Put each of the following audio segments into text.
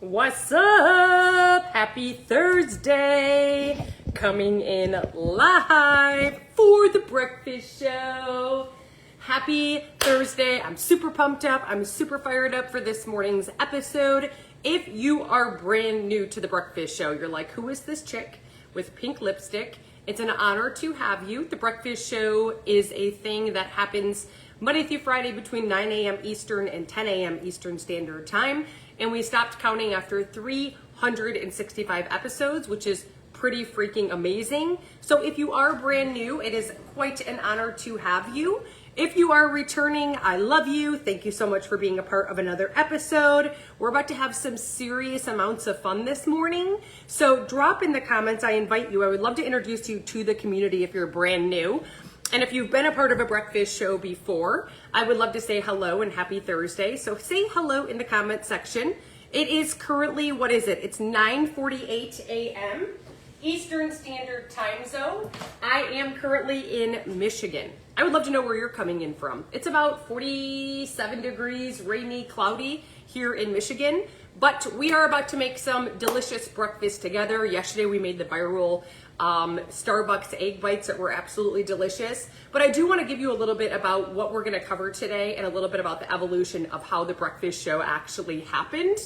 What's up? Happy Thursday! Coming in live for the breakfast show. Happy Thursday. I'm super pumped up. I'm super fired up for this morning's episode. If you are brand new to the breakfast show, you're like, who is this chick with pink lipstick? It's an honor to have you. The breakfast show is a thing that happens Monday through Friday between 9 a.m. Eastern and 10 a.m. Eastern Standard Time. And we stopped counting after 365 episodes, which is pretty freaking amazing. So if you are brand new, it is quite an honor to have you. If you are returning, I love you. Thank you so much for being a part of another episode. We're about to have some serious amounts of fun this morning. So drop in the comments. I invite you. I would love to introduce you to the community if you're brand new. And if you've been a part of a breakfast show before, I would love to say hello and happy Thursday. So say hello in the comment section. It is currently, what is it? It's 9:48 a.m. Eastern Standard Time Zone. I am currently in Michigan. I would love to know where you're coming in from. It's about 47 degrees, rainy, cloudy here in Michigan. But we are about to make some delicious breakfast together. Yesterday we made the viral Starbucks egg bites that were absolutely delicious. But I do want to give you a little bit about what we're going to cover today and a little bit about the evolution of how the breakfast show actually happened.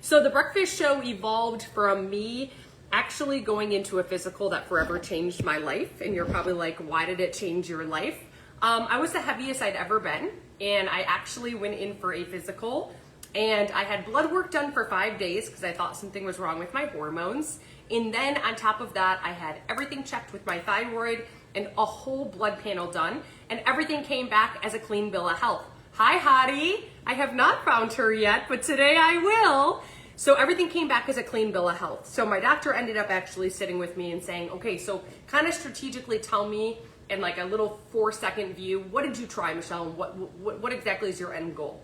So the breakfast show evolved from me actually going into a physical that forever changed my life. And you're probably like, why did it change your life? I was the heaviest I'd ever been. And I actually went in for a physical. And I had blood work done for 5 days because I thought something was wrong with my hormones. And then on top of that, I had everything checked with my thyroid and a whole blood panel done. And everything came back as a clean bill of health. Hi, Hottie. I have not found her yet, but today I will. So everything came back as a clean bill of health. So my doctor ended up actually sitting with me and saying, okay, so kind of strategically tell me in like a little 4-second view, what did you try, Michelle? And what exactly is your end goal?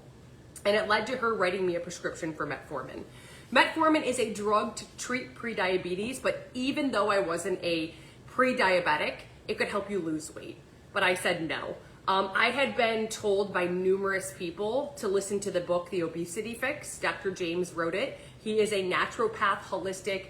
And it led to her writing me a prescription for metformin. Metformin is a drug to treat prediabetes, but even though I wasn't a pre-diabetic, it could help you lose weight. But I said no. I had been told by numerous people to listen to the book, The Obesity Fix. Dr. James wrote it. He is a naturopath, holistic,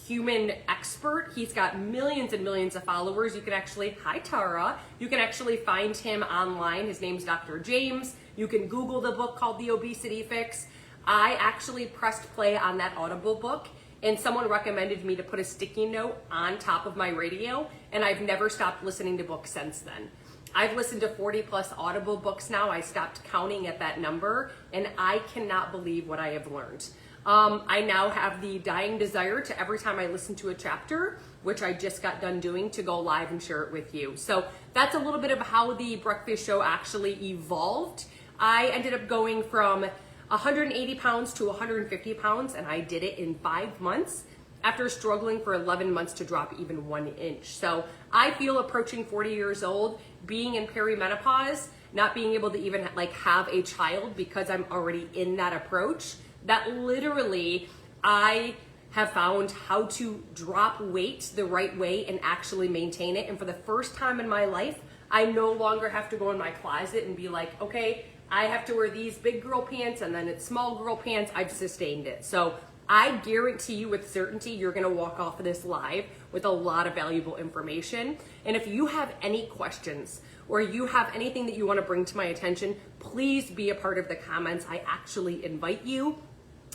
human expert. He's got millions and millions of followers. You can actually, hi Tara, you can actually find him online. His name's Dr. James. You can Google the book called The Obesity Fix. I actually pressed play on that Audible book and someone recommended me to put a sticky note on top of my radio, and I've never stopped listening to books since then. I've listened to 40 plus Audible books now. I stopped counting at that number and I cannot believe what I have learned. I now have the dying desire to every time I listen to a chapter, which I just got done doing, to go live and share it with you. So that's a little bit of how the breakfast show actually evolved. I ended up going from 180 pounds to 150 pounds, and I did it in 5 months after struggling for 11 months to drop even 1 inch. So I feel approaching 40 years old, being in perimenopause, not being able to even like have a child because I'm already in that approach, that literally I have found how to drop weight the right way and actually maintain it. And for the first time in my life, I no longer have to go in my closet and be like, okay, I have to wear these big girl pants and then it's small girl pants. I've sustained it. So I guarantee you with certainty, you're gonna walk off of this live with a lot of valuable information. And if you have any questions or you have anything that you wanna bring to my attention, please be a part of the comments. I actually invite you.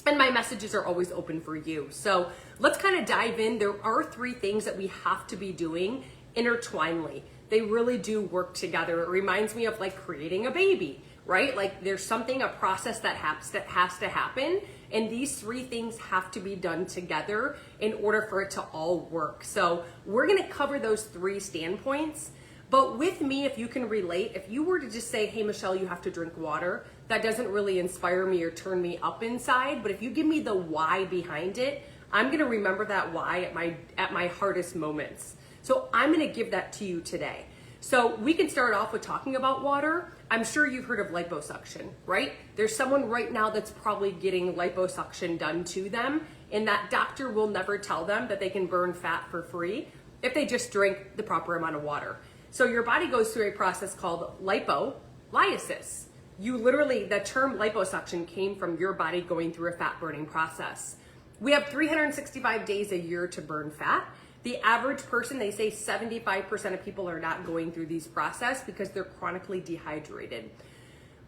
And my messages are always open for you. So let's kind of dive in. There are 3 things that we have to be doing intertwinedly. They really do work together. It reminds me of like creating a baby, right? Like there's something, a process that has to happen. And these 3 things have to be done together in order for it to all work. So we're gonna cover those 3 standpoints. But with me, if you can relate, if you were to just say, hey, Michelle, you have to drink water, that doesn't really inspire me or turn me up inside. But if you give me the why behind it, I'm gonna remember that why at my hardest moments. So I'm gonna give that to you today. So we can start off with talking about water. I'm sure you've heard of liposuction, right? There's someone right now that's probably getting liposuction done to them, and that doctor will never tell them that they can burn fat for free if they just drink the proper amount of water. So your body goes through a process called lipolysis. You literally, the term liposuction came from your body going through a fat burning process. We have 365 days a year to burn fat. The average person, they say 75% of people are not going through these processes because they're chronically dehydrated.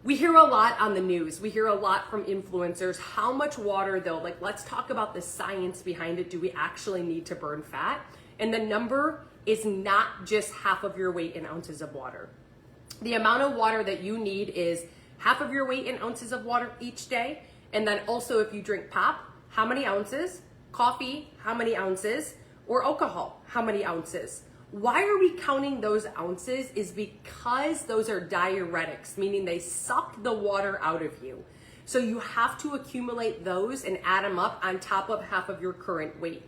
We hear a lot on the news. We hear a lot from influencers, how much water though, like let's talk about the science behind it. Do we actually need to burn fat? And the number is not just half of your weight in ounces of water. The amount of water that you need is half of your weight in ounces of water each day. And then also if you drink pop, how many ounces? Coffee, how many ounces? Or alcohol, how many ounces? Why are we counting those ounces is because those are diuretics, meaning they suck the water out of you. So you have to accumulate those and add them up on top of half of your current weight.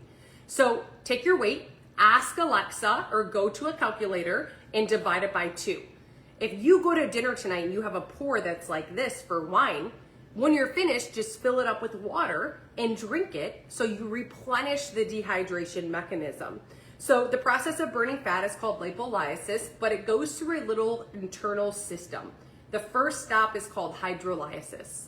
So take your weight, ask Alexa or go to a calculator and divide it by 2. If you go to dinner tonight and you have a pour that's like this for wine, when you're finished, just fill it up with water and drink it so you replenish the dehydration mechanism. So the process of burning fat is called lipolysis, but it goes through a little internal system. The first stop is called hydrolysis.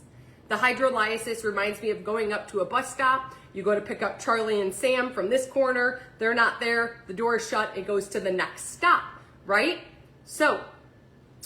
The hydrolysis reminds me of going up to a bus stop. You go to pick up Charlie and Sam from this corner. They're not there. The door is shut. It goes to the next stop, right? So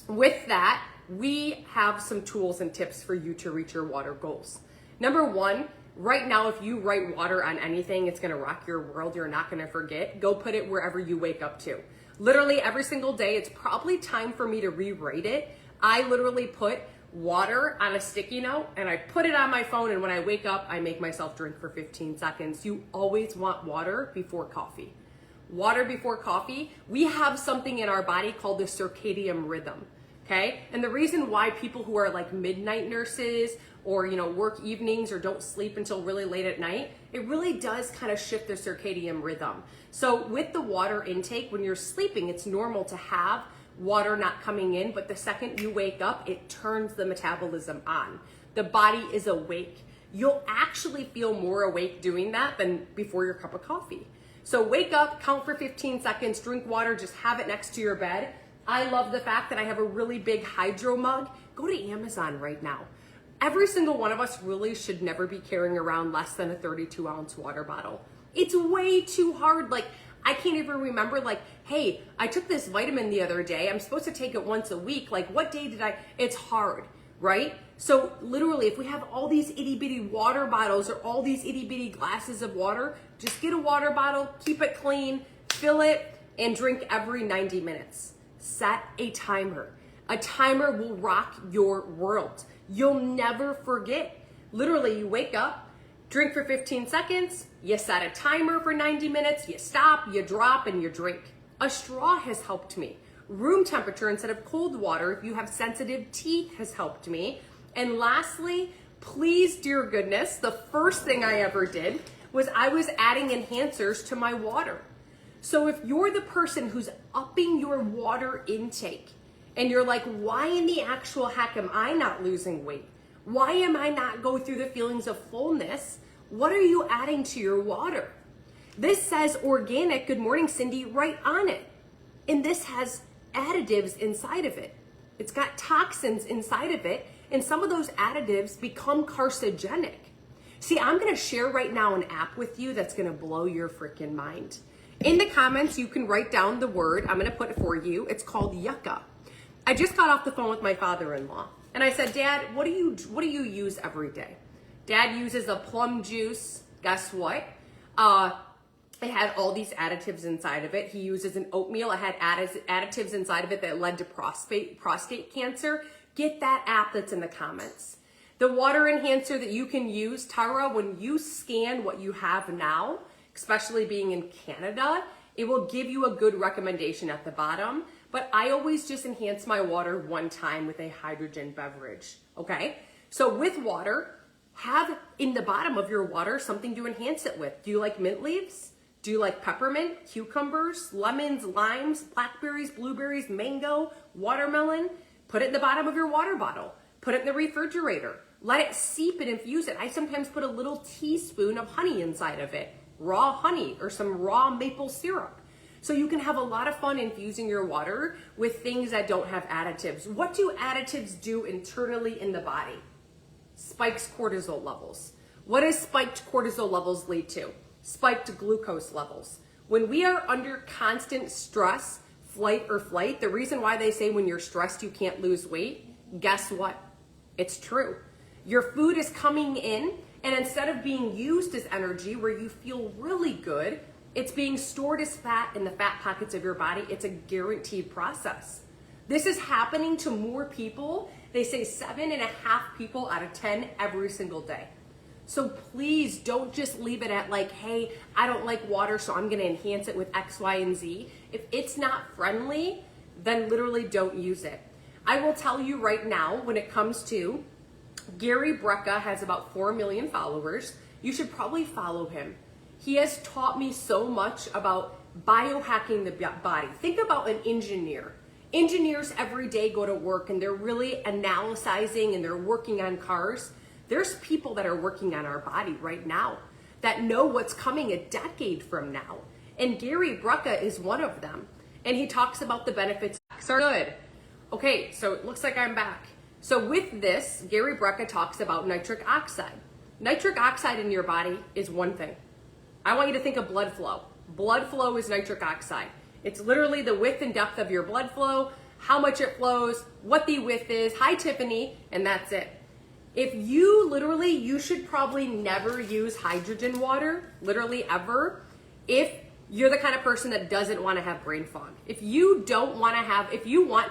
with that, we have some tools and tips for you to reach your water goals. Number 1, right now, if you write water on anything, it's gonna rock your world. You're not gonna forget. Go put it wherever you wake up to. Literally every single day, it's probably time for me to rewrite it. I literally put water on a sticky note and I put it on my phone, and when I wake up, I make myself drink for 15 seconds. You always want water before coffee. Water before coffee. We have something in our body called the circadian rhythm. Okay, and the reason why people who are like midnight nurses or work evenings or don't sleep until really late at night, it really does kind of shift their circadian rhythm. So with the water intake, when you're sleeping, it's normal to have water not coming in, but the second you wake up, it turns the metabolism on. The body is awake. You'll actually feel more awake doing that than before your cup of coffee. So wake up, count for 15 seconds, drink water, just have it next to your bed. I love the fact that I have a really big hydro mug. Go to Amazon right now. Every single one of us really should never be carrying around less than a 32-ounce water bottle. It's way too hard. Like, I can't even remember, like, hey, I took this vitamin the other day. I'm supposed to take it once a week. Like, what day did I? It's hard, right? So literally, if we have all these itty bitty water bottles or all these itty bitty glasses of water, just get a water bottle, keep it clean, fill it, and drink every 90 minutes. Set a timer. A timer will rock your world. You'll never forget. Literally, you wake up, drink for 15 seconds, you set a timer for 90 minutes, you stop, you drop, and you drink. A straw has helped me. Room temperature instead of cold water, if you have sensitive teeth, has helped me. And lastly, please, dear goodness, the first thing I ever did was I was adding enhancers to my water. So if you're the person who's upping your water intake and you're like, why in the actual heck am I not losing weight? Why am I not going through the feelings of fullness? What are you adding to your water? This says organic, good morning, Cindy, right on it. And this has additives inside of it. It's got toxins inside of it, and some of those additives become carcinogenic. See, I'm gonna share right now an app with you that's gonna blow your freaking mind. In the comments, you can write down the word. I'm going to put it for you. It's called Yucca. I just got off the phone with my father-in-law, and I said, Dad, what do you use every day? Dad uses a plum juice. Guess what? It had all these additives inside of it. He uses an oatmeal. It had additives inside of it that led to prostate cancer. Get that app that's in the comments. The water enhancer that you can use, Tara, when you scan what you have now, especially being in Canada, it will give you a good recommendation at the bottom. But I always just enhance my water one time with a hydrogen beverage, okay? So with water, have in the bottom of your water something to enhance it with. Do you like mint leaves? Do you like peppermint, cucumbers, lemons, limes, blackberries, blueberries, mango, watermelon? Put it in the bottom of your water bottle. Put it in the refrigerator. Let it seep and infuse it. I sometimes put a little teaspoon of honey inside of it. Raw honey or some raw maple syrup. So you can have a lot of fun infusing your water with things that don't have additives. What do additives do internally in the body? Spikes cortisol levels. What does spiked cortisol levels lead to? Spiked glucose levels. When we are under constant stress, flight or flight, the reason why they say when you're stressed you can't lose weight, guess what? It's true. Your food is coming in, and instead of being used as energy where you feel really good, it's being stored as fat in the fat pockets of your body. It's a guaranteed process. This is happening to more people. They say 7.5 people out of 10 every single day. So please don't just leave it at like, hey, I don't like water, so I'm gonna enhance it with X, Y, and Z. If it's not friendly, then literally don't use it. I will tell you right now, when it comes to Gary Brecka has about 4 million followers. You should probably follow him. He has taught me so much about biohacking the body. Think about an engineer. Engineers every day go to work and they're really analyzing and they're working on cars. There's people that are working on our body right now that know what's coming a decade from now. And Gary Brecka is one of them. And he talks about the benefits are good. Okay, so it looks like I'm back. So with this, Gary Brecka talks about nitric oxide. Nitric oxide in your body is one thing. I want you to think of blood flow. Blood flow is nitric oxide. It's literally the width and depth of your blood flow, how much it flows, what the width is, hi Tiffany, and that's it. If you literally, you should probably never use hydrogen water, literally ever, if you're the kind of person that doesn't want to have brain fog. If you want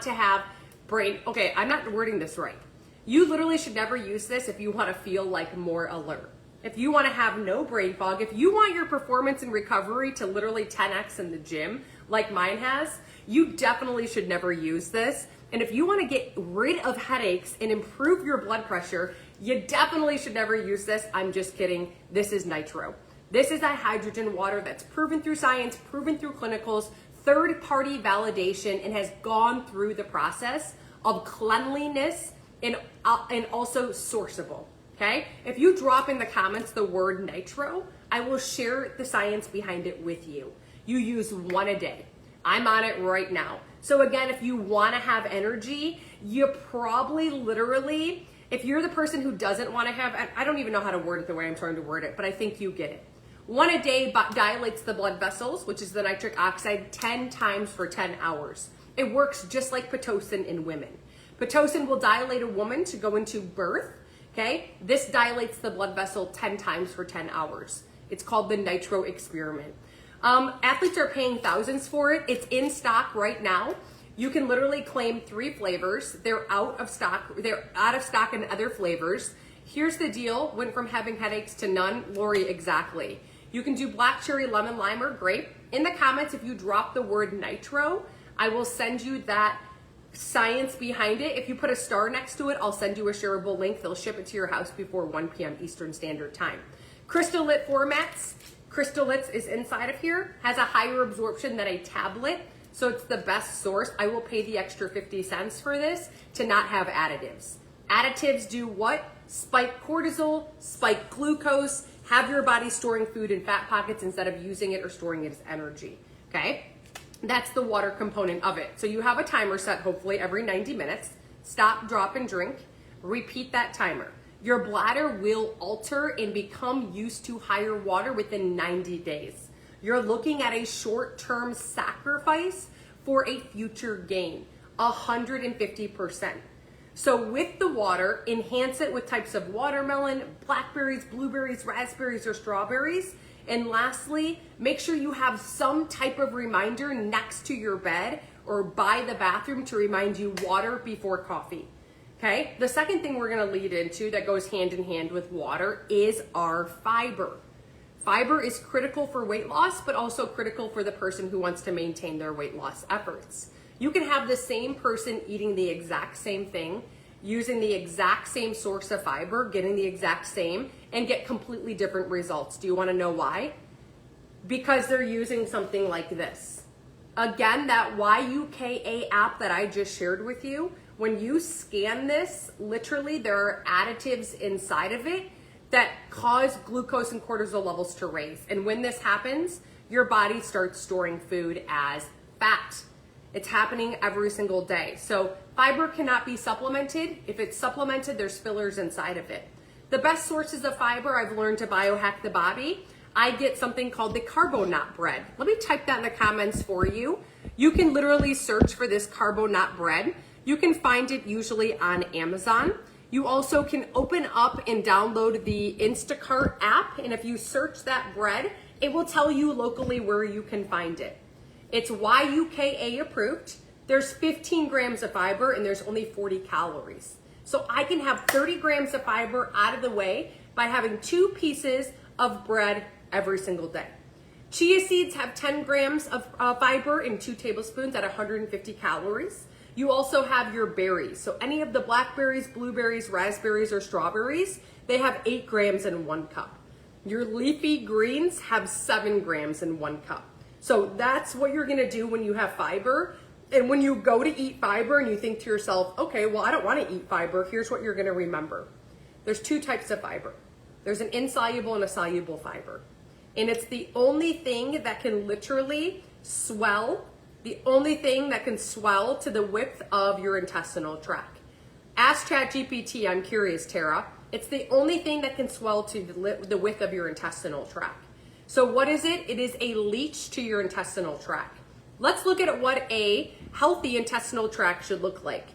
to have brain, okay, I'm not wording this right. You literally should never use this if you want to feel like more alert. If you want to have no brain fog, if you want your performance and recovery to literally 10x in the gym, like mine has, you definitely should never use this. And if you want to get rid of headaches and improve your blood pressure, you definitely should never use this. I'm just kidding. This is nitro. This is a hydrogen water that's proven through science, proven through clinicals, third-party validation, and has gone through the process of cleanliness and also sourceable. Okay? If you drop in the comments the word nitro, I will share the science behind it with you. You use one a day. I'm on it right now. So again, if you want to have energy, you probably literally, if you're the person who doesn't want to have, I don't even know how to word it the way I'm trying to word it, but I think you get it. One a day dilates the blood vessels, which is the nitric oxide, 10 times for 10 hours. It works just like Pitocin in women. Pitocin will dilate a woman to go into birth. Okay, this dilates the blood vessel 10 times for 10 hours. It's called the nitro experiment. Athletes are paying thousands for it. It's in stock right now. You can literally claim 3 flavors. They're out of stock. They're out of stock in other flavors. Here's the deal. Went from having headaches to none. Lori, exactly. You can do black cherry, lemon, lime, or grape. In the comments, if you drop the word nitro, I will send you that science behind it. If you put a star next to it, I'll send you a shareable link. They'll ship it to your house before 1 p.m. Eastern Standard Time. Crystal Lit formats. Crystal Lit is inside of here, has a higher absorption than a tablet, so it's the best source. I will pay the extra 50 cents for this to not have additives. Additives do what? Spike cortisol, spike glucose, have your body storing food in fat pockets instead of using it or storing it as energy, okay? That's the water component of it. So you have a timer set, hopefully every 90 minutes. Stop, drop, and drink. Repeat that timer. Your bladder will alter and become used to higher water within 90 days. You're looking at a short-term sacrifice for a future gain, 150%. So with the water, enhance it with types of watermelon, blackberries, blueberries, raspberries, or strawberries. And lastly, make sure you have some type of reminder next to your bed or by the bathroom to remind you water before coffee. Okay? The second thing we're gonna lead into that goes hand in hand with water is our fiber. Fiber is critical for weight loss, but also critical for the person who wants to maintain their weight loss efforts. You can have the same person eating the exact same thing, using the exact same source of fiber, getting the exact same, and get completely different results. Do you wanna know why? Because they're using something like this. Again, that YUKA app that I just shared with you, when you scan this, literally there are additives inside of it that cause glucose and cortisol levels to raise. And when this happens, your body starts storing food as fat. It's happening every single day. So fiber cannot be supplemented. If it's supplemented, there's fillers inside of it. The best sources of fiber, I've learned to biohack the body. I get something called the Carbonut bread. Let me type that in the comments for you. You can literally search for this Carbonut bread. You can find it usually on Amazon. You also can open up and download the Instacart app, and if you search that bread, it will tell you locally where you can find it. It's YUKA approved. There's 15 grams of fiber and there's only 40 calories. So I can have 30 grams of fiber out of the way by having 2 pieces of bread every single day. Chia seeds have 10 grams of fiber and 2 tablespoons at 150 calories. You also have your berries. So any of the blackberries, blueberries, raspberries, or strawberries, they have 8 grams in 1 cup. Your leafy greens have 7 grams in 1 cup. So that's what you're gonna do when you have fiber. And when you go to eat fiber and you think to yourself, okay, well, I don't wanna eat fiber, here's what you're gonna remember. There's 2 types of fiber. There's an insoluble and a soluble fiber. And it's the only thing that can literally swell, the only thing that can swell to the width of your intestinal tract. Ask ChatGPT, I'm curious, Tara. It's the only thing that can swell to the width of your intestinal tract. So what is it? It is a leach to your intestinal tract. Let's look at what a healthy intestinal tract should look like.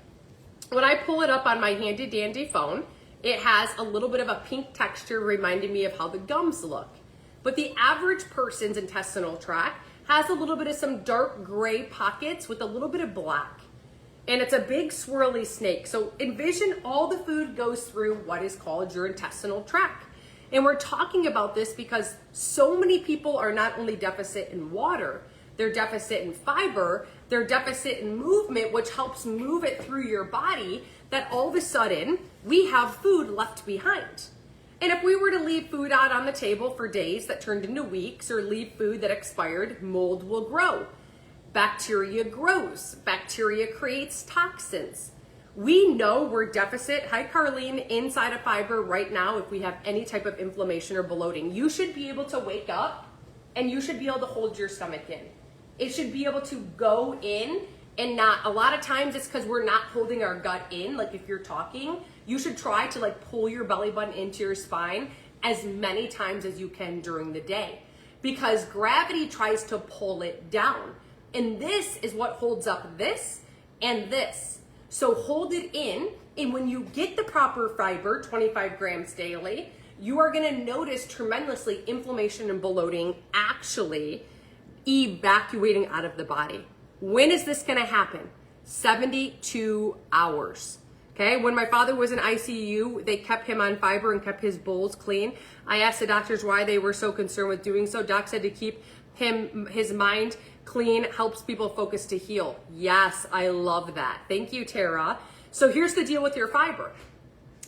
When I pull it up on my handy dandy phone, it has a little bit of a pink texture reminding me of how the gums look. But the average person's intestinal tract has a little bit of some dark gray pockets with a little bit of black. And it's a big swirly snake. So envision all the food goes through what is called your intestinal tract. And we're talking about this because so many people are not only deficit in water, they're deficit in fiber, they're deficit in movement, which helps move it through your body, that all of a sudden we have food left behind. And if we were to leave food out on the table for days that turned into weeks, or leave food that expired, mold will grow. Bacteria grows. Bacteria creates toxins. We know we're deficit, hi Carlene, inside of fiber right now if we have any type of inflammation or bloating. You should be able to wake up and you should be able to hold your stomach in. It should be able to go in and not, a lot of times it's because we're not holding our gut in. Like if you're talking, you should try to like pull your belly button into your spine as many times as you can during the day, because gravity tries to pull it down. And this is what holds up this and this. So hold it in, and when you get the proper fiber, 25 grams daily, you are gonna notice tremendously inflammation and bloating actually evacuating out of the body. When is this gonna happen? 72 hours. Okay, when my father was in ICU, they kept him on fiber and kept his bowls clean. I asked the doctors why they were so concerned with doing so. Doc said to keep his mind clean helps people focus to heal. Yes, I love that. Thank you, Tara. So here's the deal with your fiber.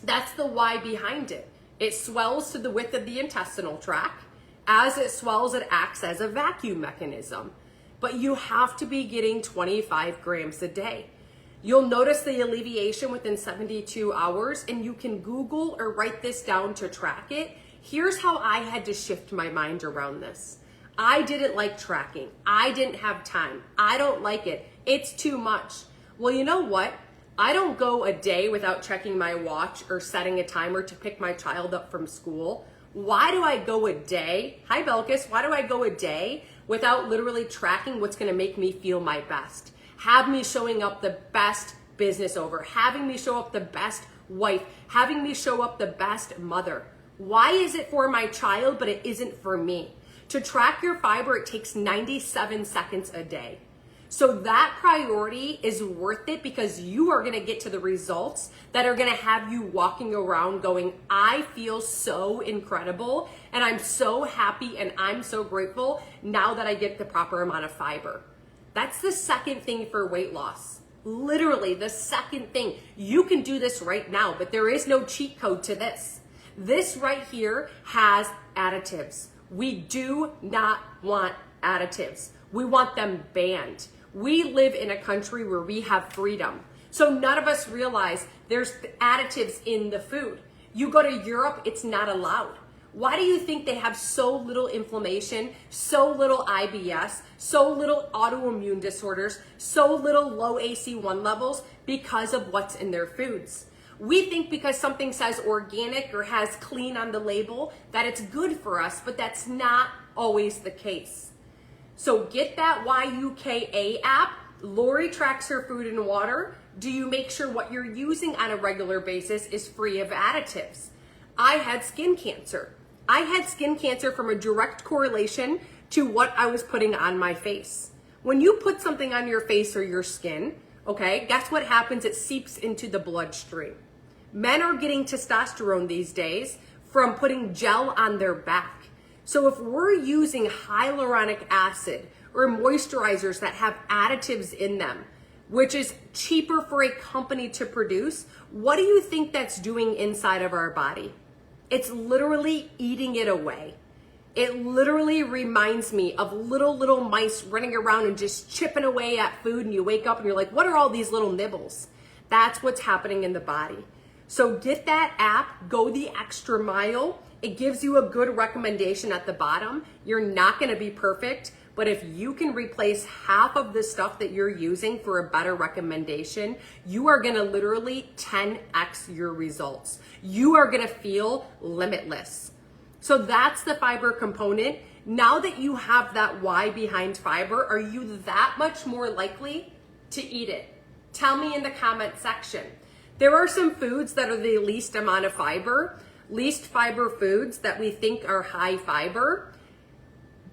That's the why behind it. It swells to the width of the intestinal tract. As it swells, it acts as a vacuum mechanism. But you have to be getting 25 grams a day. You'll notice the alleviation within 72 hours, and you can Google or write this down to track it. Here's how I had to shift my mind around this. I didn't like tracking. I didn't have time. I don't like it. It's too much. Well, you know what? I don't go a day without checking my watch or setting a timer to pick my child up from school. Why do I go a day? Hi, Belkis. Why do I go a day without literally tracking what's going to make me feel my best? Have me showing up the best business owner, having me show up the best wife, having me show up the best mother. Why is it for my child, but it isn't for me? To track your fiber, it takes 97 seconds a day. So that priority is worth it, because you are gonna get to the results that are gonna have you walking around going, I feel so incredible, and I'm so happy, and I'm so grateful now that I get the proper amount of fiber. That's the second thing for weight loss. Literally the second thing. You can do this right now, but there is no cheat code to this. This right here has additives. We do not want additives. We want them banned. We live in a country where we have freedom. So none of us realize there's additives in the food. You go to Europe, it's not allowed. Why do you think they have so little inflammation, so little IBS, so little autoimmune disorders, so little low AC1 levels? Because of what's in their foods. We think because something says organic or has clean on the label that it's good for us, but that's not always the case. So get that YUKA app. Lori tracks her food and water. Do you make sure what you're using on a regular basis is free of additives? I had skin cancer. I had skin cancer from a direct correlation to what I was putting on my face. When you put something on your face or your skin, okay, guess what happens? It seeps into the bloodstream. Men are getting testosterone these days from putting gel on their back. So if we're using hyaluronic acid or moisturizers that have additives in them, which is cheaper for a company to produce, what do you think that's doing inside of our body? It's literally eating it away. It literally reminds me of little mice running around and just chipping away at food, and you wake up and you're like, what are all these little nibbles? That's what's happening in the body. So get that app, go the extra mile. It gives you a good recommendation at the bottom. You're not gonna be perfect, but if you can replace half of the stuff that you're using for a better recommendation, you are gonna literally 10x your results. You are gonna feel limitless. So that's the fiber component. Now that you have that why behind fiber, are you that much more likely to eat it? Tell me in the comment section. There are some foods that are the least amount of fiber, least fiber foods that we think are high fiber.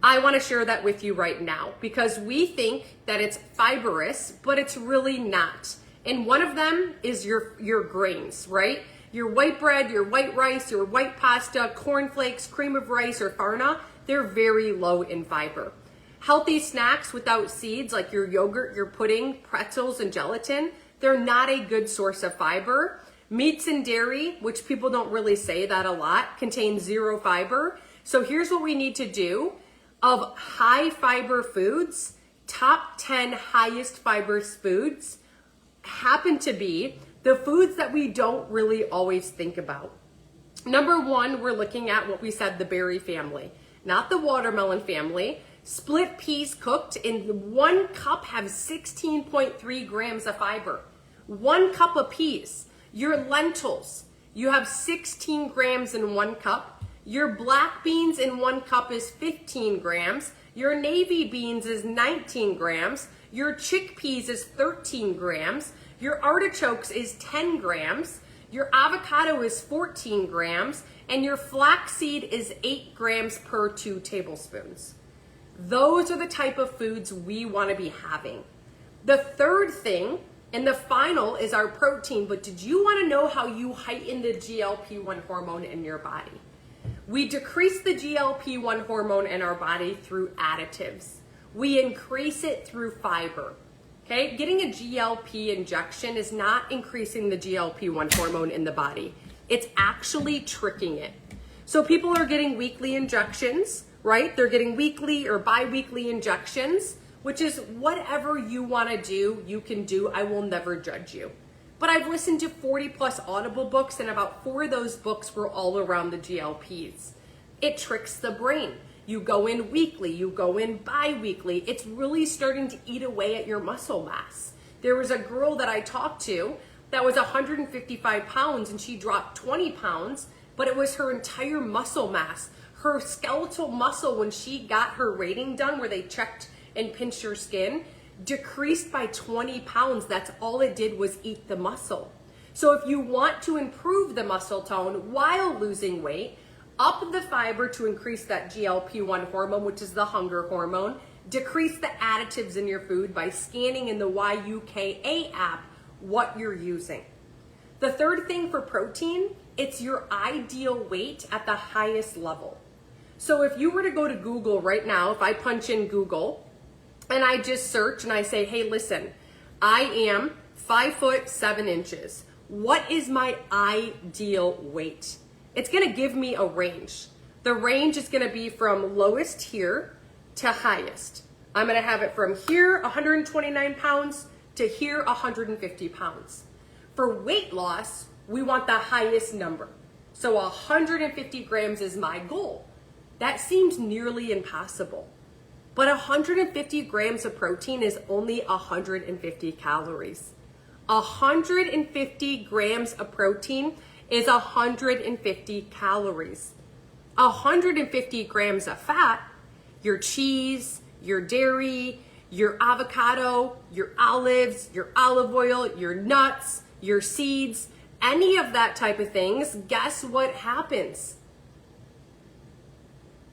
I want to share that with you right now because we think that it's fibrous, but it's really not. And one of them is your grains, right? Your white bread, your white rice, your white pasta, cornflakes, cream of rice, or farna, they're very low in fiber. Healthy snacks without seeds like your yogurt, your pudding, pretzels, and gelatin, they're not a good source of fiber. Meats and dairy, which people don't really say that a lot, contain zero fiber. So here's what we need to do. Of high fiber foods, top 10 highest fiber foods happen to be the foods that we don't really always think about. Number one, we're looking at what we said, the berry family, not the watermelon family. Split peas cooked in 1 cup have 16.3 grams of fiber. 1 cup of peas. Your lentils, you have 16 grams in 1 cup. Your black beans in 1 cup is 15 grams. Your navy beans is 19 grams. Your chickpeas is 13 grams. Your artichokes is 10 grams. Your avocado is 14 grams. And your flaxseed is 8 grams per 2 tablespoons. Those are the type of foods we want to be having. The third thing, and the final, is our protein. But did you want to know how you heighten the GLP-1 hormone in your body? We decrease the GLP-1 hormone in our body through additives. We increase it through fiber. Okay, getting a GLP injection is not increasing the GLP-1 hormone in the body. It's actually tricking it. So people are getting weekly injections, right? They're getting weekly or bi-weekly injections, which is whatever you want to do, you can do. I will never judge you. But I've listened to 40 plus Audible books, and about 4 of those books were all around the GLPs. It tricks the brain. You go in weekly, you go in bi-weekly. It's really starting to eat away at your muscle mass. There was a girl that I talked to that was 155 pounds and she dropped 20 pounds, but it was her entire muscle mass. Her skeletal muscle, when she got her rating done where they checked and pinched her skin, decreased by 20 pounds. That's all it did was eat the muscle. So if you want to improve the muscle tone while losing weight, up the fiber to increase that GLP-1 hormone, which is the hunger hormone. Decrease the additives in your food by scanning in the YUKA app what you're using. The third thing for protein, it's your ideal weight at the highest level. So if you were to go to Google right now, if I punch in Google and I just search and I say, hey, listen, I am 5'7". What is my ideal weight? It's gonna give me a range. The range is gonna be from lowest here to highest. I'm gonna have it from here, 129 pounds, to here, 150 pounds. For weight loss, we want the highest number. So 150 grams is my goal. That seems nearly impossible. But 150 grams of protein is only 150 calories. 150 grams of protein is 150 calories. 150 grams of fat, your cheese, your dairy, your avocado, your olives, your olive oil, your nuts, your seeds, any of that type of things, guess what happens?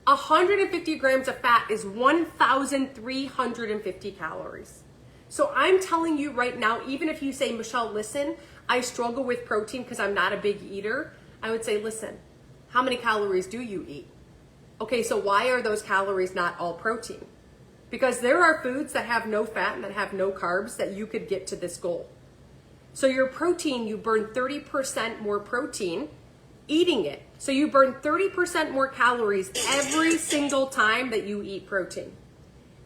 150 grams of fat is 1,350 calories. So I'm telling you right now, even if you say, Michelle, listen, I struggle with protein because I'm not a big eater, I would say, listen, how many calories do you eat? Okay, so why are those calories not all protein? Because there are foods that have no fat and that have no carbs that you could get to this goal. So your protein, you burn 30% more protein eating it. So you burn 30% more calories every single time that you eat protein.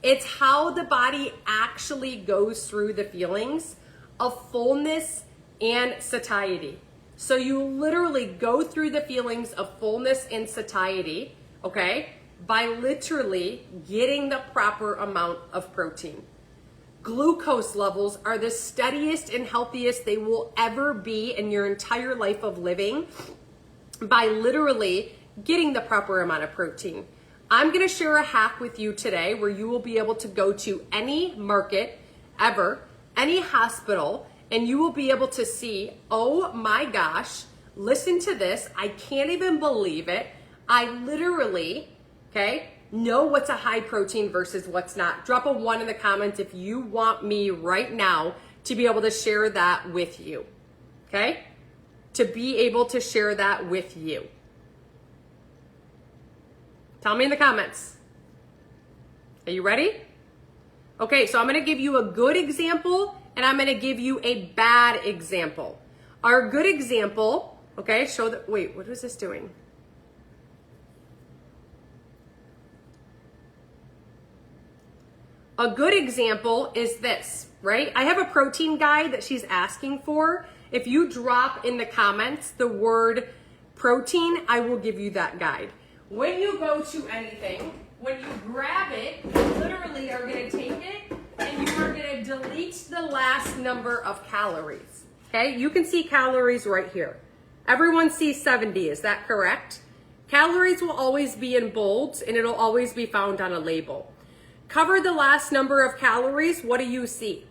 It's how the body actually goes through the feelings of fullness and satiety. So you literally go through the feelings of fullness and satiety, okay, by literally getting the proper amount of protein. Glucose levels are the steadiest and healthiest they will ever be in your entire life of living by literally getting the proper amount of protein. I'm going to share a hack with you today where you will be able to go to any market ever, any hospital, and you will be able to see, oh my gosh, listen to this. I can't even believe it. I literally, okay, know what's a high protein versus what's not. Drop a 1 in the comments if you want me right now to be able to share that with you, okay? To be able to share that with you. Tell me in the comments. Are you ready? Okay, so I'm gonna give you a good example and I'm gonna give you a bad example. Our good example, okay, show that, wait, what was this doing? A good example is this, right? I have a protein guide that she's asking for. If you drop in the comments the word protein, I will give you that guide. When you go to anything, when you grab it, you literally are gonna take it and you are gonna delete the last number of calories, okay? You can see calories right here. Everyone sees 70, is that correct? Calories will always be in bold and it'll always be found on a label. Cover the last number of calories, what do you see?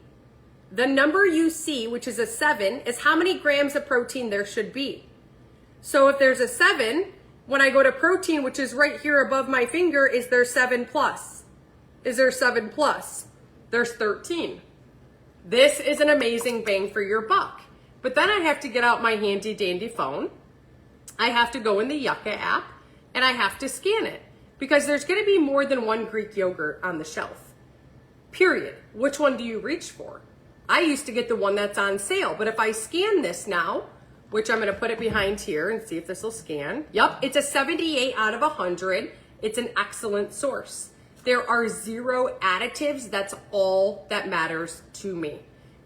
The number you see, which is a 7, is how many grams of protein there should be. So if there's a 7, when I go to protein, which is right here above my finger, is there 7 plus? Is there 7 plus? There's 13. This is an amazing bang for your buck. But then I have to get out my handy dandy phone. I have to go in the Yucca app and I have to scan it because there's going to be more than one Greek yogurt on the shelf. Period. Which one do you reach for? I used to get the one that's on sale, but if I scan this now, which I'm going to put it behind here and see if this will scan. Yep, it's a 78 out of 100. It's an excellent source. There are 0 additives. That's all that matters to me.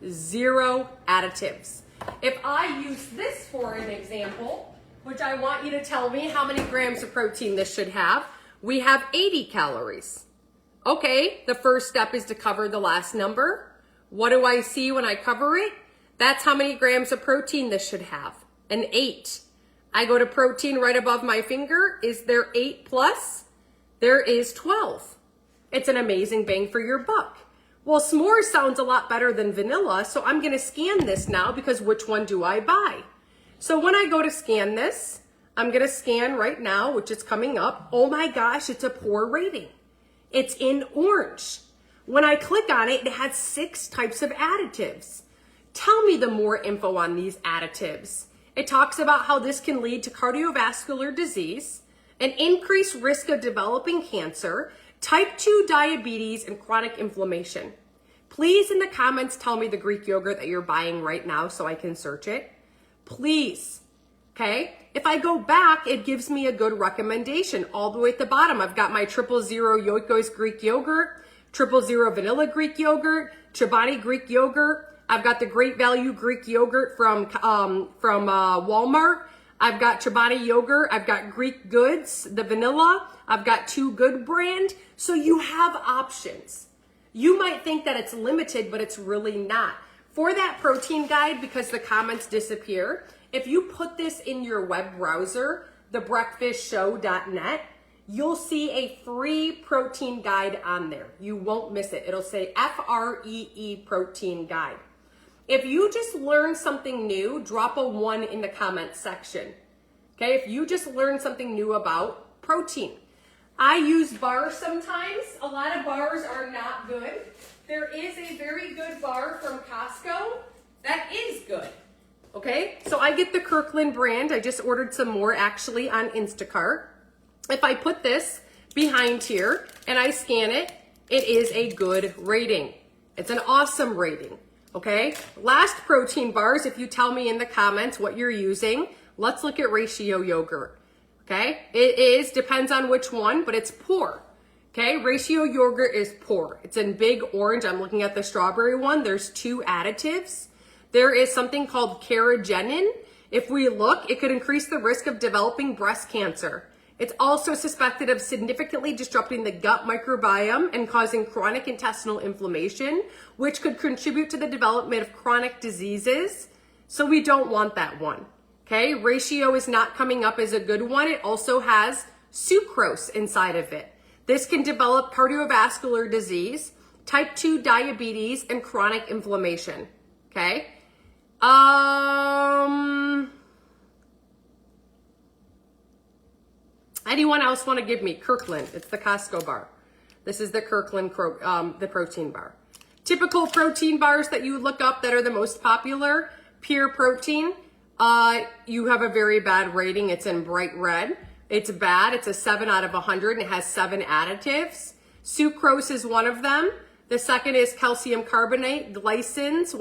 0 additives. If I use this for an example, which I want you to tell me how many grams of protein this should have, we have 80 calories. Okay, the first step is to cover the last number. What do I see when I cover it? That's how many grams of protein this should have, an 8. I go to protein right above my finger. Is there 8 plus? There is 12. It's an amazing bang for your buck. Well, s'mores sounds a lot better than vanilla, so I'm gonna scan this now because which one do I buy? So when I go to scan this, I'm gonna scan right now, which is coming up. Oh my gosh, it's a poor rating. It's in orange. When I click on it, it has 6 types of additives. Tell me the more info on these additives. It talks about how this can lead to cardiovascular disease, an increased risk of developing cancer, type 2 diabetes, and chronic inflammation. Please in the comments tell me the Greek yogurt that you're buying right now so I can search it. Please, okay? If I go back, it gives me a good recommendation. All the way at the bottom, I've got my 000 Yoiko's Greek yogurt, 000 vanilla Greek yogurt, Chobani Greek yogurt. I've got the Great Value Greek yogurt from Walmart. I've got Chobani yogurt. I've got Greek Goods, the vanilla. I've got Too Good brand. So you have options. You might think that it's limited, but it's really not. For that protein guide, because the comments disappear, if you put this in your web browser, thebreakfastshow.net, you'll see a free protein guide on there. You won't miss it. It'll say FREE protein guide. If you just learn something new, drop a 1 in the comment section. Okay, if you just learned something new about protein. I use bars sometimes. A lot of bars are not good. There is a very good bar from Costco that is good. Okay, so I get the Kirkland brand. I just ordered some more actually on Instacart. If I put this behind here and I scan it, it is a good rating. It's an awesome rating. Okay, last protein bars, if you tell me in the comments what you're using, let's look at Ratio yogurt. Okay, it depends on which one, but it's poor. Okay, Ratio yogurt is poor. It's in big orange. I'm looking at the strawberry one. There's 2 additives. There is something called carrageenan. If we look, it could increase the risk of developing breast cancer. It's also suspected of significantly disrupting the gut microbiome and causing chronic intestinal inflammation, which could contribute to the development of chronic diseases. So we don't want that one. Okay, Ratio is not coming up as a good one. It also has sucrose inside of it. This can develop cardiovascular disease, type 2 diabetes, and chronic inflammation. Okay. Anyone else want to give me Kirkland? It's the Costco bar. This is the Kirkland, the protein bar. Typical protein bars that you look up that are the most popular, Pure Protein. You have a very bad rating. It's in bright red. It's bad. It's a 7 out of 100 and it has 7 additives. Sucrose is one of them. The second is calcium carbonate, glycins.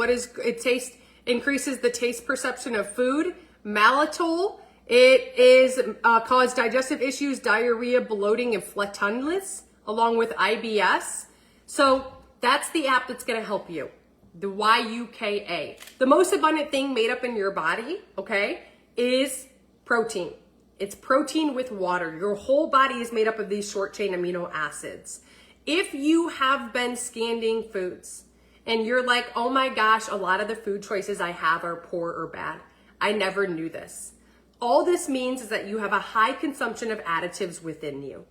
Increases the taste perception of food. Maltitol. It is cause digestive issues, diarrhea, bloating, and flatulence, along with IBS. So that's the app that's going to help you. The YUKA. The most abundant thing made up in your body, okay, is protein. It's protein with water. Your whole body is made up of these short chain amino acids. If you have been scanning foods and you're like, oh my gosh, a lot of the food choices I have are poor or bad. I never knew this. All this means is that you have a high consumption of additives within you.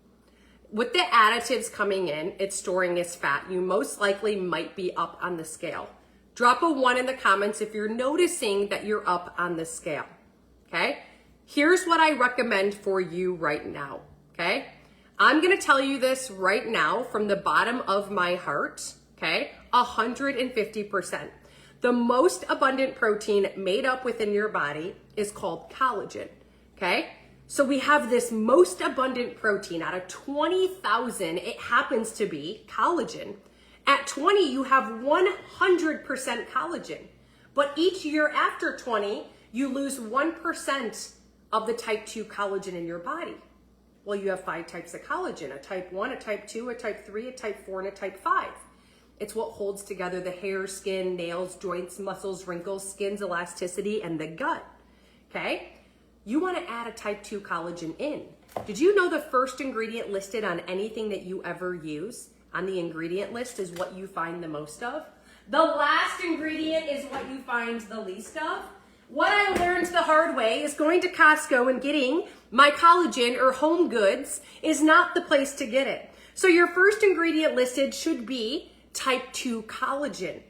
With the additives coming in, it's storing as fat. You most likely might be up on the scale. Drop a 1 in the comments if you're noticing that you're up on the scale. Okay? Here's what I recommend for you right now. Okay? I'm going to tell you this right now from the bottom of my heart. Okay? 150%. The most abundant protein made up within your body is called collagen, okay? So we have this most abundant protein out of 20,000, it happens to be collagen. At 20, you have 100% collagen. But each year after 20, you lose 1% of the type 2 collagen in your body. Well, you have 5 types of collagen, a type 1, a type 2, a type 3, a type 4, and a type 5. It's what holds together the hair, skin, nails, joints, muscles, wrinkles, skin's elasticity, and the gut, okay? You want to add a type 2 collagen in. Did you know the first ingredient listed on anything that you ever use on the ingredient list is what you find the most of? The last ingredient is what you find the least of. What I learned the hard way is going to Costco and getting my collagen or Home Goods is not the place to get it. So your first ingredient listed should be type 2 collagen.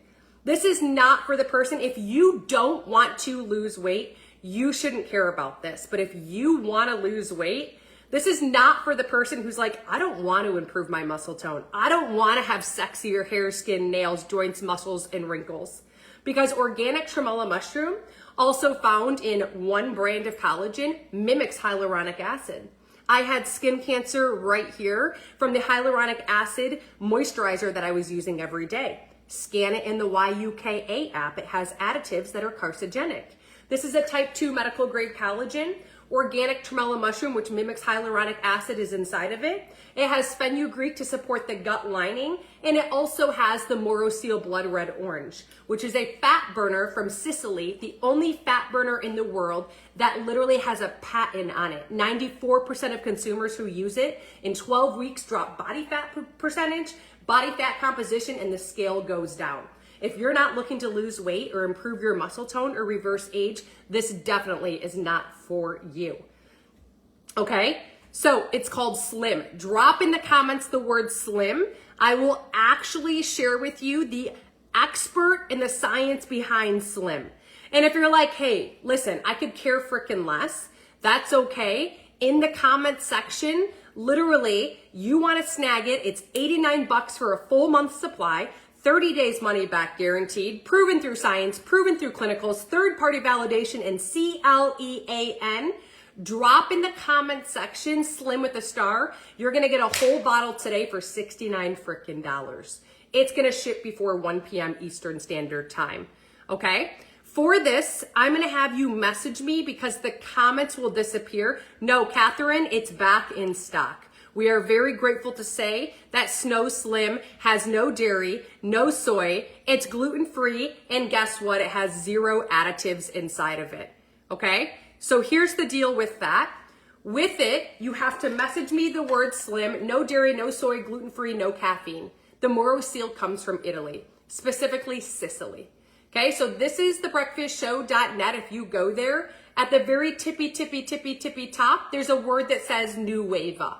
This is not for the person. If you don't want to lose weight, you shouldn't care about this. But if you want to lose weight, this is not for the person who's like, I don't want to improve my muscle tone. I don't want to have sexier hair, skin, nails, joints, muscles, and wrinkles. Because organic tremella mushroom, also found in one brand of collagen, mimics hyaluronic acid. I had skin cancer right here from the hyaluronic acid moisturizer that I was using every day. Scan it in the YUKA app. It has additives that are carcinogenic. This is a type 2 medical grade collagen. organic tremella mushroom, which mimics hyaluronic acid, is inside of it. It has fenugreek to support the gut lining, and it also has the Morosil blood red orange, which is a fat burner from Sicily, the only fat burner in the world that literally has a patent on it. 94% of consumers who use it in 12 weeks drop body fat percentage, body fat composition, and the scale goes down. If you're not looking to lose weight or improve your muscle tone or reverse age, this definitely is not for you. Okay? So it's called Slim. Drop in the comments the word Slim. I will actually share with you the expert in the science behind Slim. And if you're like, hey, listen, I could care frickin' less, that's okay. In the comment section, literally, you want to snag it. It's $89 for a full month supply, 30 days money back guaranteed, proven through science, proven through clinicals, third-party validation, and CLEAN. Drop in the comment section, Slim with a star. You're going to get a whole bottle today for $69 frickin'. It's going to ship before 1 p.m. Eastern Standard Time. Okay? For this, I'm going to have you message me because the comments will disappear. No, Catherine, it's back in stock. We are very grateful to say that Snow Slim has no dairy, no soy, it's gluten-free, and guess what? It has 0 additives inside of it. Okay? So here's the deal with that. With it, you have to message me the word Slim, no dairy, no soy, gluten-free, no caffeine. The Morosil comes from Italy, specifically Sicily. Okay, so this is thebreakfastshow.net. If you go there, at the very tippy top, there's a word that says Nueva.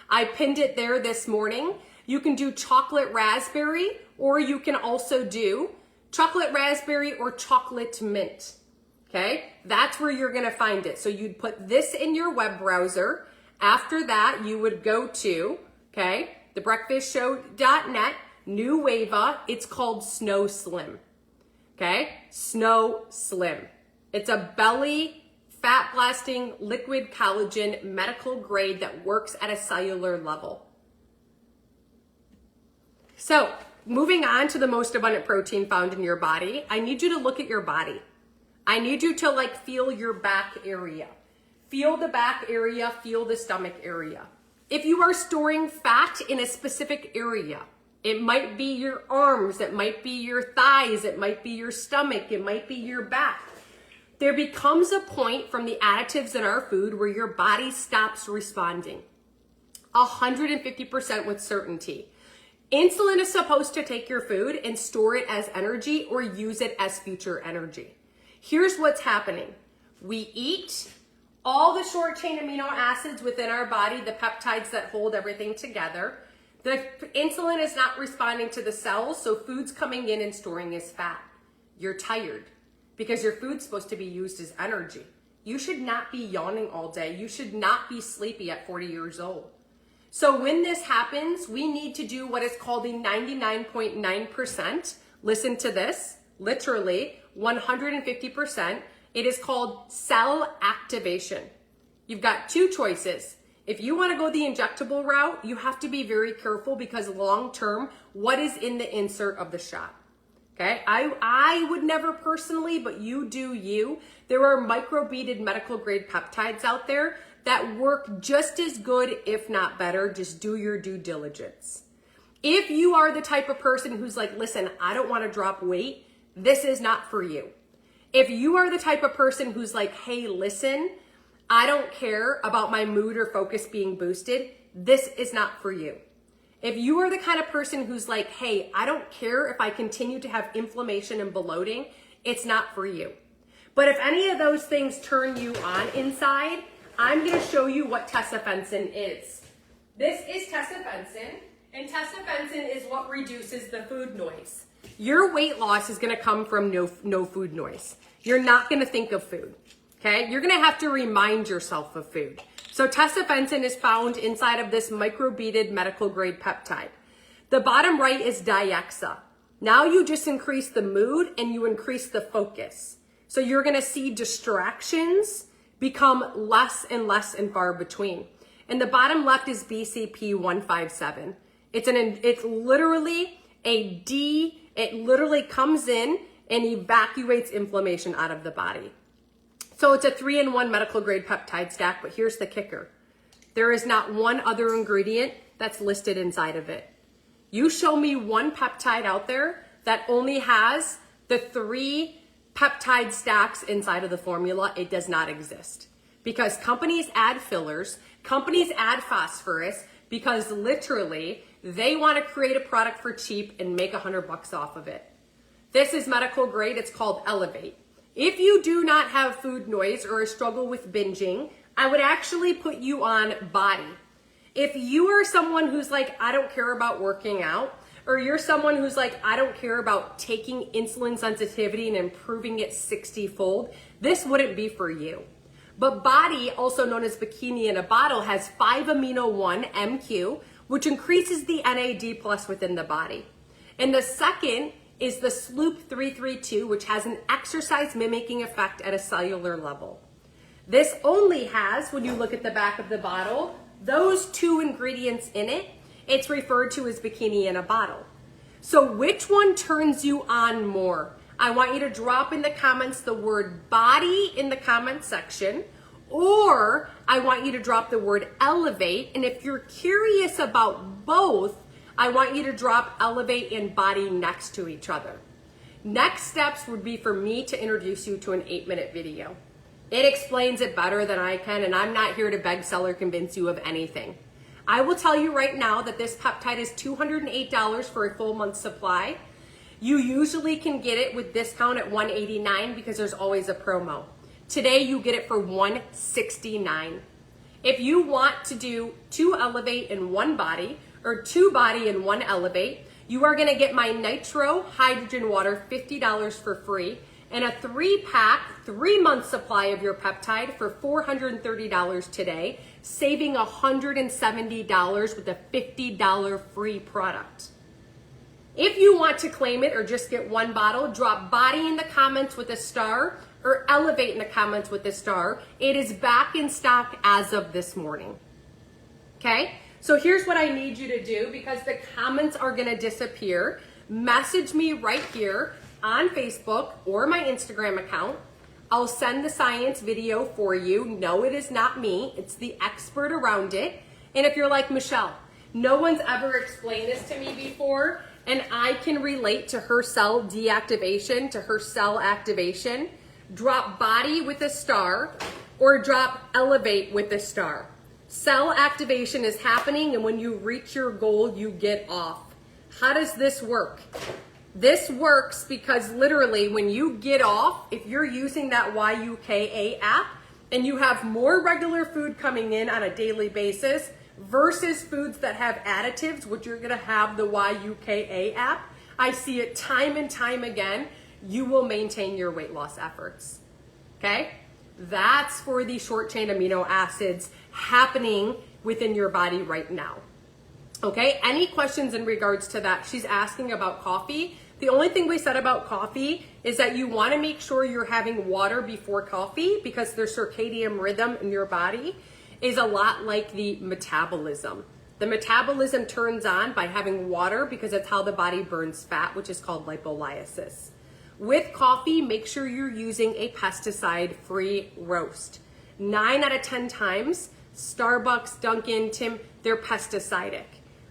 I pinned it there this morning. You can do chocolate raspberry, or you can also do chocolate raspberry or chocolate mint. Okay, that's where you're gonna find it. So you'd put this in your web browser. After that, you would go to, okay, thebreakfastshow.net, Nueva. It's called Snow Slim. Okay, Snow Slim. It's a belly fat blasting liquid collagen medical grade that works at a cellular level. So moving on to the most abundant protein found in your body, I need you to look at your body. I need you to feel your back area. Feel the back area, feel the stomach area. If you are storing fat in a specific area, it might be your arms, it might be your thighs, it might be your stomach, it might be your back. There becomes a point from the additives in our food where your body stops responding. 150% with certainty. Insulin is supposed to take your food and store it as energy or use it as future energy. Here's what's happening. We eat all the short chain amino acids within our body, the peptides that hold everything together. The insulin is not responding to the cells, so food's coming in and storing as fat. You're tired because your food's supposed to be used as energy. You should not be yawning all day. You should not be sleepy at 40 years old. So when this happens, we need to do what is called the 99.9%. Listen to this, literally 150%. It is called cell activation. You've got 2 choices. If you want to go the injectable route, you have to be very careful because long term, what is in the insert of the shot? Okay, I would never personally, but you do you. There are microbeaded medical grade peptides out there that work just as good, if not better. Just do your due diligence. If you are the type of person who's like, listen, I don't want to drop weight, this is not for you. If you are the type of person who's like, hey, listen, I don't care about my mood or focus being boosted, this is not for you. If you are the kind of person who's like, hey, I don't care if I continue to have inflammation and bloating, it's not for you. But if any of those things turn you on inside, I'm going to show you what tesofensin is. This is tesofensin, and tesofensin is what reduces the food noise. Your weight loss is going to come from no food noise. You're not going to think of food. Okay, you're gonna have to remind yourself of food. So tesofensin is found inside of this microbeaded medical grade peptide. The bottom right is Diexa. Now you just increase the mood and you increase the focus. So you're gonna see distractions become less and less and far between. And the bottom left is BCP157. It's literally it literally comes in and evacuates inflammation out of the body. So it's a 3-in-1 medical grade peptide stack, but here's the kicker. There is not one other ingredient that's listed inside of it. You show me one peptide out there that only has the 3 peptide stacks inside of the formula. It does not exist. Because companies add fillers, companies add phosphorus, because literally they want to create a product for cheap and make $100 off of it. This is medical grade. It's called Elevate. If you do not have food noise or a struggle with binging, I would actually put you on Body. If you are someone who's like, I don't care about working out, or you're someone who's like, I don't care about taking insulin sensitivity and improving it 60-fold, this wouldn't be for you. But Body, also known as Bikini in a Bottle, has 5-amino-1 MQ, which increases the NAD plus within the body. And the second is the Sloop 332, which has an exercise mimicking effect at a cellular level. This only has, when you look at the back of the bottle, those 2 ingredients in it. It's referred to as Bikini in a Bottle. So which one turns you on more? I want you to drop in the comments the word Body in the comment section, or I want you to drop the word Elevate. And if you're curious about both, I want you to drop Elevate and Body next to each other. Next steps would be for me to introduce you to an 8-minute video. It explains it better than I can, and I'm not here to beg, sell, or convince you of anything. I will tell you right now that this peptide is $208 for a full month supply. You usually can get it with discount at $189 because there's always a promo. Today you get it for $169. If you want to do 2 Elevate and 1 Body, or 2 Body and 1 Elevate, you are gonna get my Nitro Hydrogen Water $50 for free, and a 3-pack, 3-month supply of your peptide for $430 today, saving $170 with a $50 free product. If you want to claim it or just get 1 bottle, drop Body in the comments with a star or Elevate in the comments with a star. It is back in stock as of this morning. Okay? So here's what I need you to do, because the comments are gonna disappear. Message me right here on Facebook or my Instagram account. I'll send the science video for you. No, it is not me. It's the expert around it. And if you're like, Michelle, no one's ever explained this to me before, and I can relate to her cell deactivation, to her cell activation, drop Body with a star or drop Elevate with a star. Cell activation is happening, and when you reach your goal, you get off. How does this work? This works because literally when you get off, if you're using that YUKA app and you have more regular food coming in on a daily basis versus foods that have additives, which you're gonna have the YUKA app, I see it time and time again, you will maintain your weight loss efforts, okay? That's for the short chain amino acids happening within your body right now. Okay, any questions in regards to that? She's asking about coffee. The only thing we said about coffee is that you want to make sure you're having water before coffee, because their circadian rhythm in your body is a lot like the metabolism. The metabolism turns on by having water because it's how the body burns fat, which is called lipolysis. With coffee, make sure you're using a pesticide-free roast. 9 out of 10 times, Starbucks, Dunkin', Tim, they're pesticidic,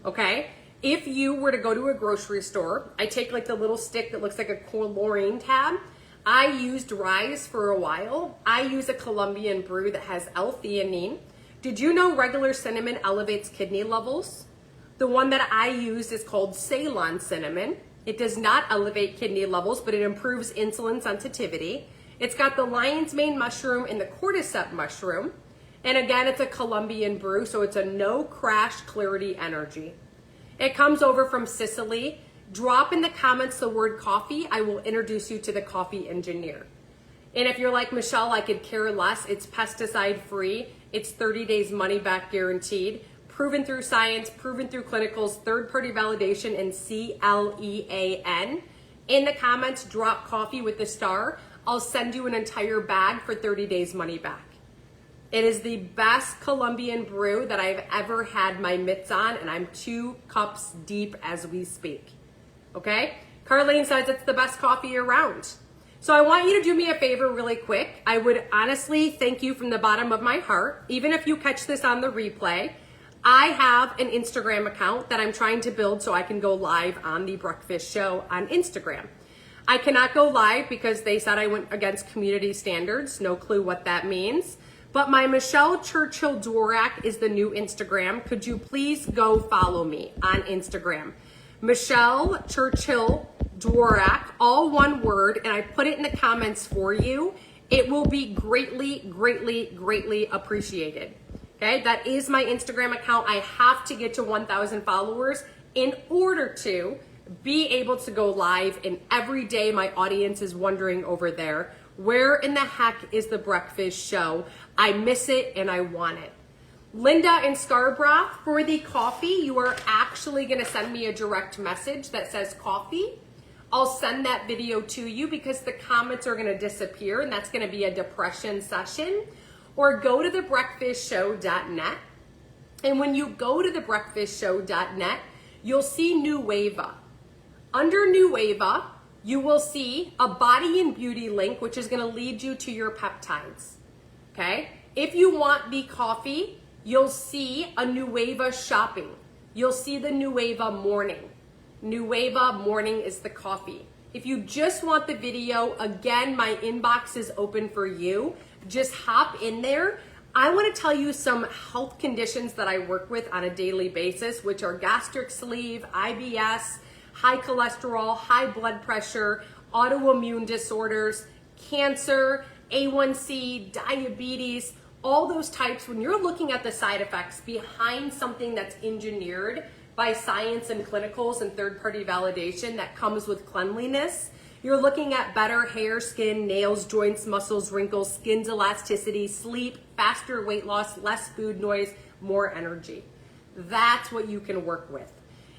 okay? If you were to go to a grocery store, I take like the little stick that looks like a chlorine tab. I used Rise for a while. I use a Colombian brew that has L-theanine. Did you know regular cinnamon elevates kidney levels? The one that I use is called Ceylon cinnamon. It does not elevate kidney levels, but it improves insulin sensitivity. It's got the lion's mane mushroom and the cordyceps mushroom. And again, it's a Colombian brew, so it's a no crash clarity energy. It comes over from Sicily. Drop in the comments the word coffee. I will introduce you to the coffee engineer. And if you're like, Michelle, I could care less. It's pesticide free. It's 30 days money back guaranteed. Proven through science, proven through clinicals, third-party validation, and CLEAN. In the comments, drop coffee with the star. I'll send you an entire bag for 30 days money back. It is the best Colombian brew that I've ever had my mitts on, and I'm 2 cups deep as we speak. Okay? Carlene says it's the best coffee around. So I want you to do me a favor really quick. I would honestly thank you from the bottom of my heart. Even if you catch this on the replay, I have an Instagram account that I'm trying to build so I can go live on the Breakfast Show on Instagram. I cannot go live because they said I went against community standards. No clue what that means. But my Michelle Churchill Dworack is the new Instagram. Could you please go follow me on Instagram? Michelle Churchill Dworack, all one word, and I put it in the comments for you. It will be greatly, greatly, greatly appreciated. Okay, that is my Instagram account. I have to get to 1,000 followers in order to be able to go live, and every day my audience is wondering over there, where in the heck is the Breakfast Show? I miss it and I want it. Linda in Scarborough, for the coffee, you are actually gonna send me a direct message that says coffee. I'll send that video to you because the comments are gonna disappear, and that's gonna be a depression session. Or go to thebreakfastshow.net. And when you go to thebreakfastshow.net, you'll see Nueva. Under Nueva, you will see a body and beauty link, which is gonna lead you to your peptides, okay? If you want the coffee, you'll see a Nueva shopping. You'll see the Nueva morning. Nueva morning is the coffee. If you just want the video, again, my inbox is open for you. Just hop in there. I wanna tell you some health conditions that I work with on a daily basis, which are gastric sleeve, IBS, high cholesterol, high blood pressure, autoimmune disorders, cancer, A1C, diabetes, all those types. When you're looking at the side effects behind something that's engineered by science and clinicals and third-party validation that comes with cleanliness, you're looking at better hair, skin, nails, joints, muscles, wrinkles, skin's elasticity, sleep, faster weight loss, less food noise, more energy. That's what you can work with.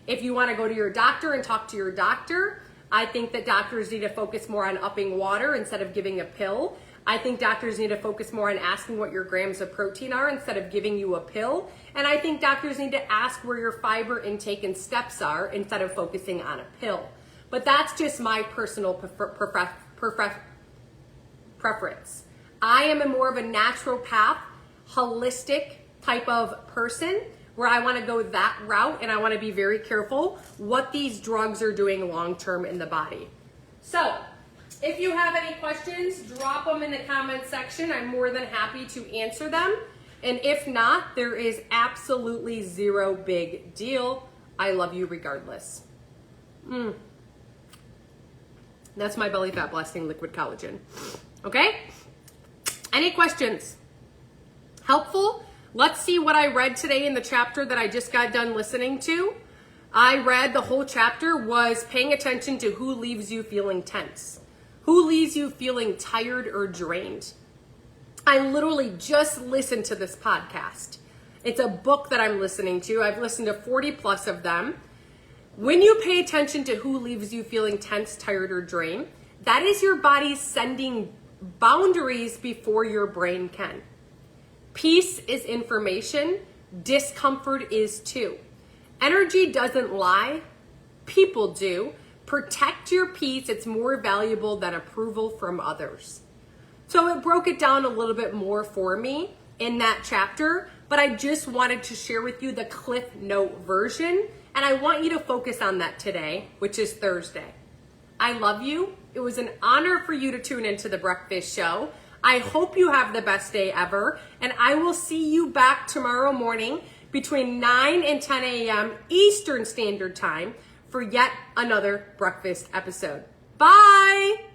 If you want to go to your doctor and talk to your doctor, I think that doctors need to focus more on upping water instead of giving a pill. I think doctors need to focus more on asking what your grams of protein are instead of giving you a pill. And I think doctors need to ask where your fiber intake and steps are instead of focusing on a pill. But that's just my personal preference. I am a more of a naturopath, holistic type of person where I want to go that route, and I want to be very careful what these drugs are doing long-term in the body. So if you have any questions, drop them in the comment section. I'm more than happy to answer them. And if not, there is absolutely zero big deal. I love you regardless. That's my belly fat blasting liquid collagen. Okay? Any questions? Helpful? Let's see what I read today in the chapter that I just got done listening to. I read the whole chapter was paying attention to who leaves you feeling tense. Who leaves you feeling tired or drained? I literally just listened to this podcast. It's a book that I'm listening to. I've listened to 40 plus of them. When you pay attention to who leaves you feeling tense, tired, or drained, that is your body sending boundaries before your brain can. Peace is information. Discomfort is too. Energy doesn't lie. People do. Protect your peace. It's more valuable than approval from others. So it broke it down a little bit more for me in that chapter, but I just wanted to share with you the Cliff Note version, and I want you to focus on that today, which is Thursday. I love you. It was an honor for you to tune into the Breakfast Show. I hope you have the best day ever, and I will see you back tomorrow morning between 9 and 10 a.m. Eastern Standard Time for yet another breakfast episode. Bye!